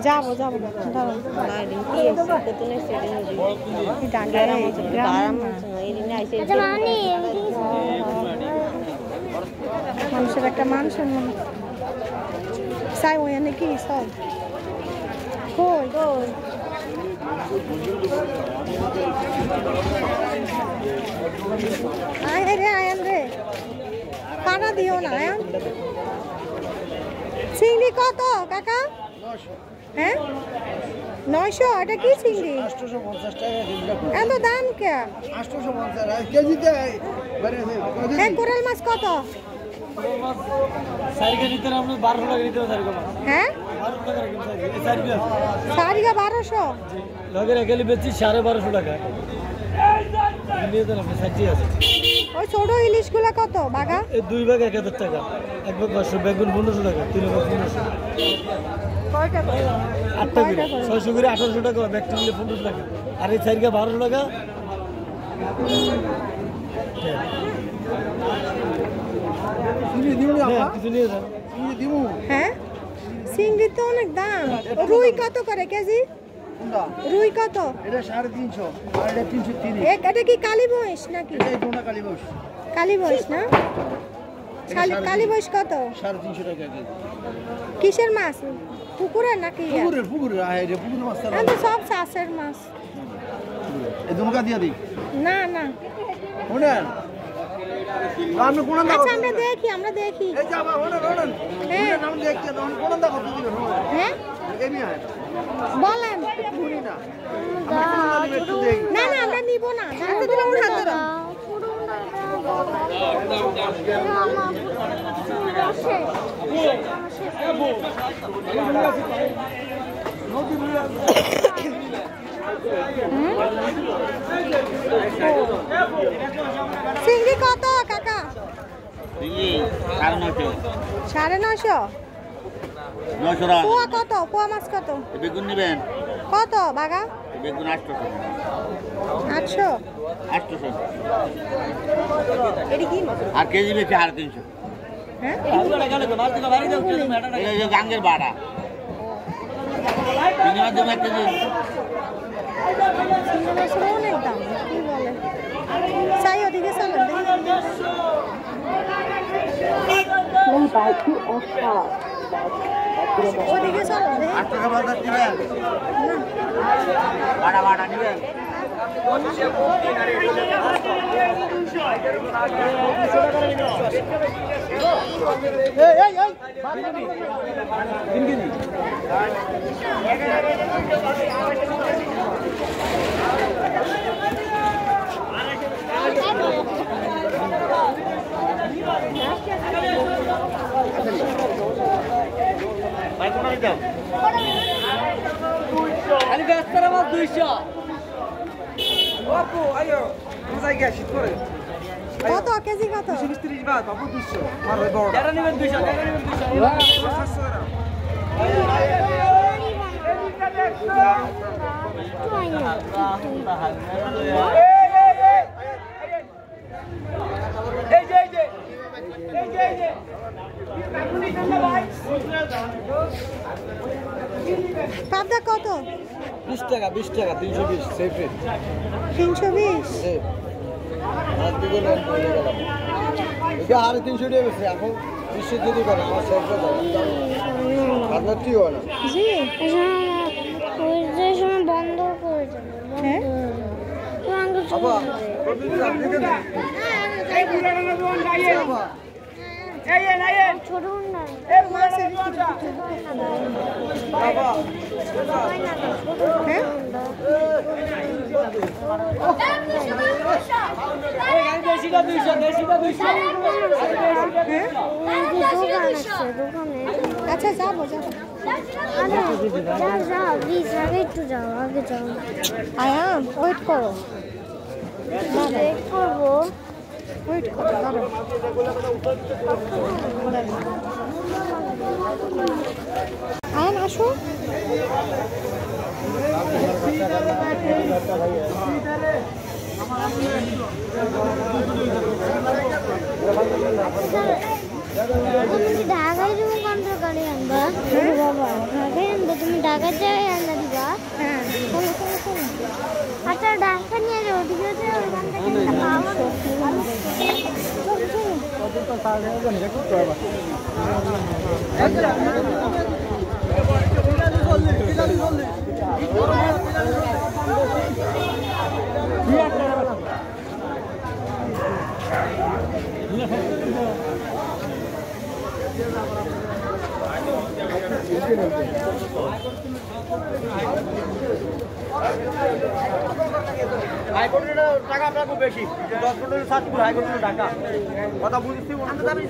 যাবো যাবো মানুষের একটা মানুষের মনে চাই ওই নাকি সব কই আয় রে আয়ান রে পানা দিও না আয়ান চিংড়ি কত কাকা হ্যাঁ 900 এটা কি চিংড়ি 850 টাকা এত দাম কে 850 কেজিতে এক কোরাল মাছ কত সারিকা নিতে আমরা 1200 টাকা নিতে সারিকা হ্যাঁ 1200 টাকা কিনতে সারিকা সারিকা 1200 লগে গেলে বেচি 1250 টাকা নিয়ে তো না সাথী আছে ওই ছোট ইলিশগুলো কত বাগা এই দুই ভাগ 1000 টাকা এক ভাগ 500 বেগুন 1500 টাকা তিন ভাগ 1500 কয়টা করে 8টা করে 600 করে 1800 টাকা ব্যাগটা নিলে 1500 টাকা আর এই সারিকা 1200 টাকা চিংড়ি দিমু আপা কিছু নিয়ে যান চিংড়ি দিমু হ্যাঁ চিংড়ি তো অনেক দাম রুই কত করে কেজি কোনটা রুই কত এটা 350 আর এটা 330 এটা কি কালী মহিষ নাকি এটা কোনটা কালীবস কালী মহিষ না কালী মহিষ কত 350 টাকা কেজি কিসের মাছ পুকুরের নাকি পুকুরের আয় রে পুকুরের মাছ তো সব চাষের মাছ এই দুমকা দিয়া দিই না না শুনেন আপনি কোন দাও আচ্ছা আমরা দেখি এই যাবা শুনেন হ্যাঁ নাম দেখতে কোন দাও কত দিবেন হ্যাঁ এমি আয় বলেন শুনি না না না আমরা নিব না জানতে দিলে ওর হাত ধরো চিংড়ি কত কাকা চিংড়ি 950 950 পোয়া কত পোয়া মাছ কত বেগুন নেবেন কত বাগা বেগুন 800 800 আর কেজি বেশি 350 হ্যাঁ এটা গাঙ্গের বাড়া চিংড়ি মাছ দেবো 1 কেজি অনেক দাম কি বলে চাই ওদিকে চলেন ওদিকে চলেন 8 টাকা বাজার দিবেন বাড়া বাড়া নেবেন আরে ব্যস্তার আমার 200 বাপু আইও বুঝাই গিয়া শীত করে কত কেজি কত 230 বাদ বাপু 200 আর ওই বড় যারা নেবেন 200 টাকা নেবেন 200 পাবদা কত 20 টাকা 320 সেফ রেট 320 সেফ আর দিকে লেন হয়ে গেল এটা আর 300 টাকা বেশি এখন 20 যদি করে আমার সেফ রেট আপনার কি হয় না জি ওই যে সময় বন্ধ করে দেবে হ্যাঁ আপা প্রতিদিন আপনি দেন ছোট না মাছের আপা হ্যাঁ দেশিটা 200 আচ্ছা যাবো যাও প্লিজ আগে একটু যাও আগে যাও আয়াম ওয়েট করো ওয়েট করবো ওয়েট করো দাঁড়াও আয়াম আসো তুমি ঢাকায় তুমি কন্ট্রোল করে আনবা বাবা ঢাকায় আনবা তুমি ঢাকার জায়গায় আনবা দিবা হ্যাঁ আচ্ছা ঢাকা নিয়ে যাও ঠিক আছে ওখান থেকে একটা খাওয়া হাইকোর্টের টাকা আপনার খুব বেশি 10 কোটি 7 কোটি হাইকোর্টের টাকা কথা বুঝছি বলতে যাবে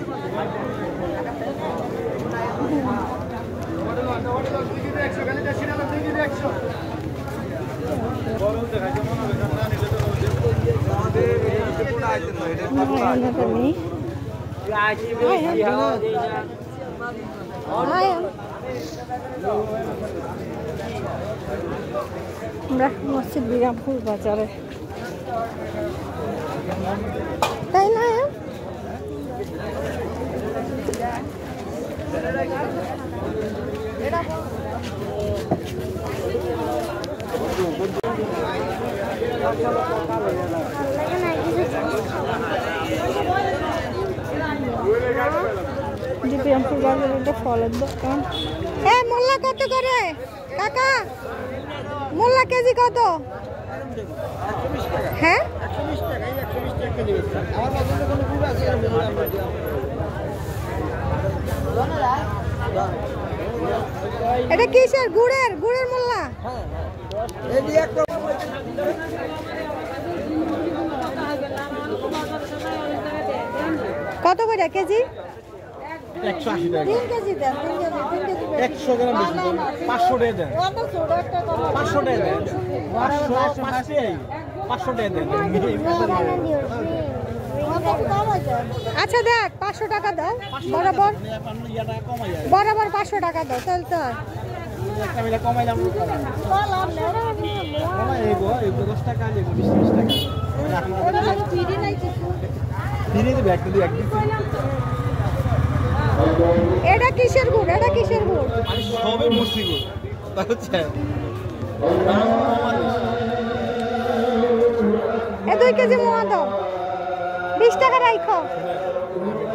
আমরা মসজিদ বিরামপুর বাজারে তাই না বিরামপুর বাজারে একটা ফলের দোকান। মোল্লা কত করে কাকা? মোল্লা কেজি কত? হ্যাঁ এটা কিসের? গুড়ের মোল্লা? কত করে কেজি? 180 টাকা 3 কেজি দেন, 3 কেজি 100 গ্রাম বেশি 500 টাকা দেন 500 টাকা দেন 500 টাকা দেন আচ্ছা দেখ 500 টাকা দাও বরাবর 500 টাকা দাও তাহলে তো কমাইলাম এগো 10 টাকা নেবো 20 টাকা ফিরে দেবে একটা দিয়ে একদিন এটা কিসের গুড়? সবে মুসি গুড় তা হচ্ছে এ 2 কেজি মোয়া দাও 20 টাকা রাখো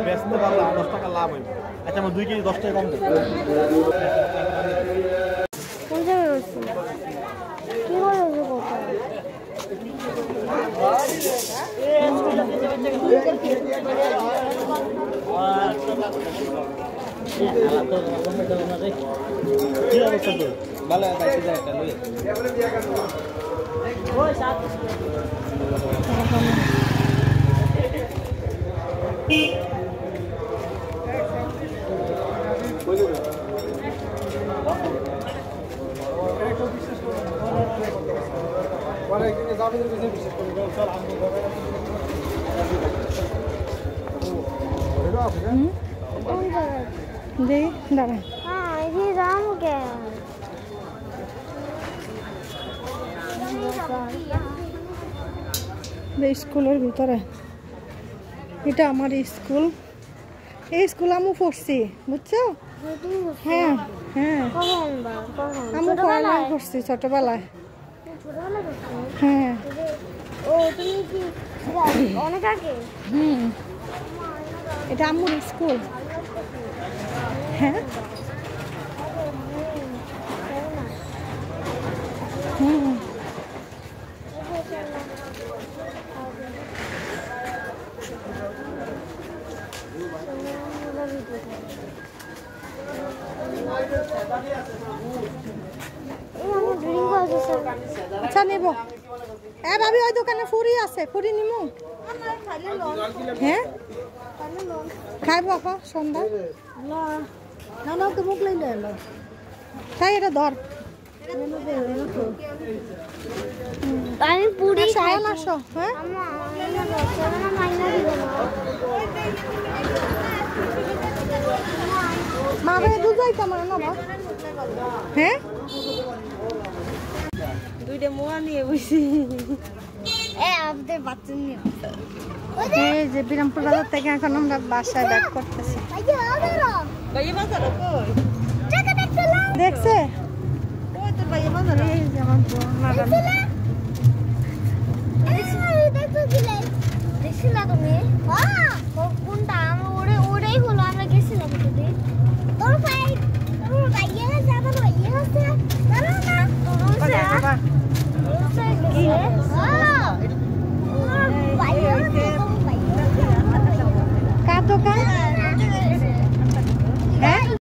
বেচতে পারলাম 10 টাকা লাভ হইবে। আচ্ছা আমার 2 কেজি 10 টাকা কম দেব কোন জায়গায় রয়েছে কি বলছো কথা কি অবস্থা তোর? ভালো আছে যা একটা লই ওই সাথ কোন জায়গায় দাঁড়া হ্যাঁ এই রাম কে স্কুলের ভিতরে এটা আমার স্কুল। এই স্কুল আমি পড়ছি বুঝছো? হ্যাঁ আমি পড়ালেখা করছি ছোটবেলায়। হ্যাঁ ও তুমি কি অনেক আগে এটা আমার স্কুল। হ্যাঁ আচ্ছা নেব। ভাবি ওই দোকানে ফুরি আছে, ফুরি নিমু। হ্যাঁ খাইব আপা সন্ধ্যা না তো মুখ লইলে এলো তাই এটা ধর আমি পুরি খাই না আসো। হ্যাঁ মা ভাই দুধ যাই কেমন না বা? হ্যাঁ 2টা মোয়া নিয়ে বসি। আমাদের বাচ্চা নিয়ে এই যে বিরামপুর বাজার থেকে এখন আমরা বাসায় ব্যাক করতেছি। দেখছে এই যে আমার বোন ম্যাডাম। দেখছিলা তুমি?